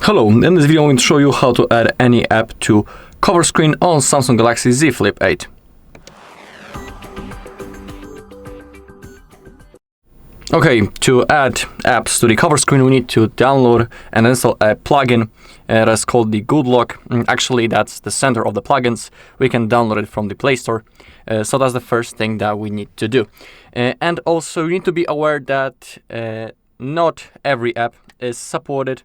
Hello, in this video I'm going to show you how to add any app to cover screen on Samsung Galaxy Z Flip 8. Okay, to add apps to the cover screen we need to download and install a plugin that's called the Good Lock. Actually, that's the center of the plugins. We can download it from the Play Store. So that's the first thing that we need to do. And also you need to be aware that not every app is supported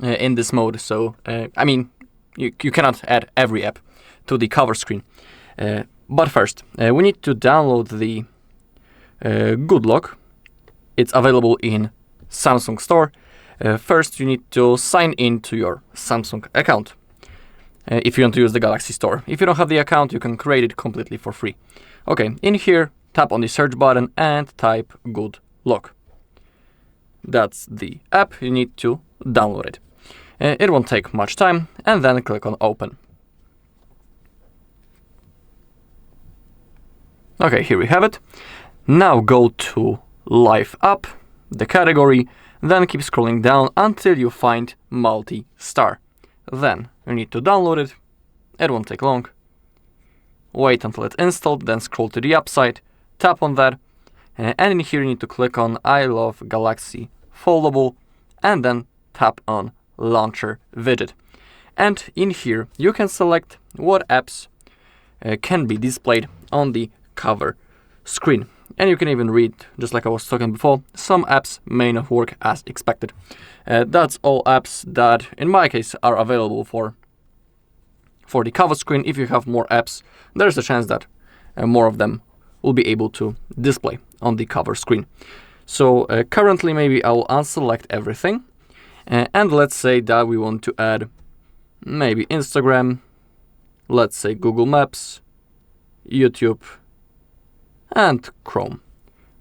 in this mode, so I mean you cannot add every app to the cover screen. But first we need to download the Good Lock. It's available in Samsung Store. First you need to sign in to your Samsung account if you want to use the Galaxy Store. If you don't have the account, you can create it completely for free. Okay, in here tap on the search button and type Good Lock. That's the app. You need to download it. It won't take much time, and then click on Open. Okay, here we have it. Now go to Live App, the category, then keep scrolling down until you find MultiStar. Then you need to download it. It won't take long. Wait until it's installed, then scroll to the app side, tap on that, and in here you need to click on I Love Galaxy Foldable, and then tap on Launcher Widget. And in here you can select what apps can be displayed on the cover screen. And you can even read, just like I was talking before, some apps may not work as expected. That's all apps that, in my case, are available for the cover screen. If you have more apps, there's a chance that more of them will be able to display on the cover screen. So currently maybe I'll unselect everything. And let's say that we want to add maybe Instagram, let's say Google Maps, YouTube, and Chrome.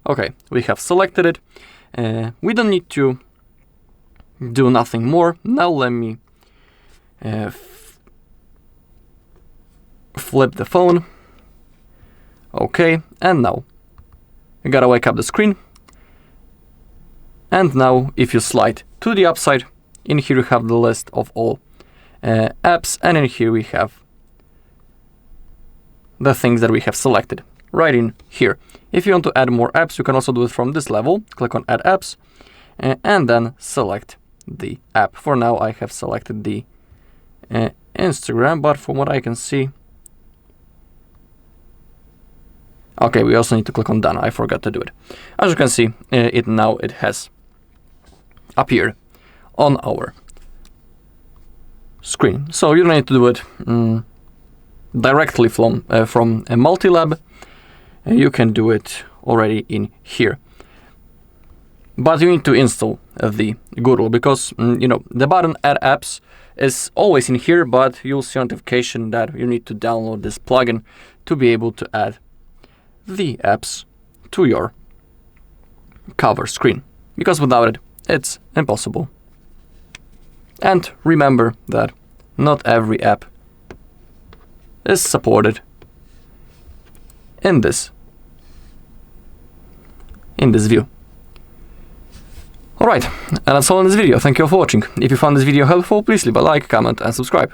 Okay, we have selected it. We don't need to do nothing more. Now let me flip the phone. Okay, and now you gotta wake up the screen. And now if you slide to the upside, in here you have the list of all apps, and in here we have the things that we have selected right in here. If you want to add more apps, you can also do it from this level. Click on Add Apps and then select the app. For now I have selected the Instagram, but from what I can see, okay, we also need to click on Done. I forgot to do it. As you can see, it has appeared on our screen. So you don't need to do it directly from a multi-lab. You can do it already in here. But you need to install the Good Lock because the button Add Apps is always in here, but you'll see a notification that you need to download this plugin to be able to add the apps to your cover screen, because without it, it's impossible. And remember that not every app is supported in this view. Alright, and that's all in this video. Thank you all for watching. If you found this video helpful, please leave a like, comment and subscribe.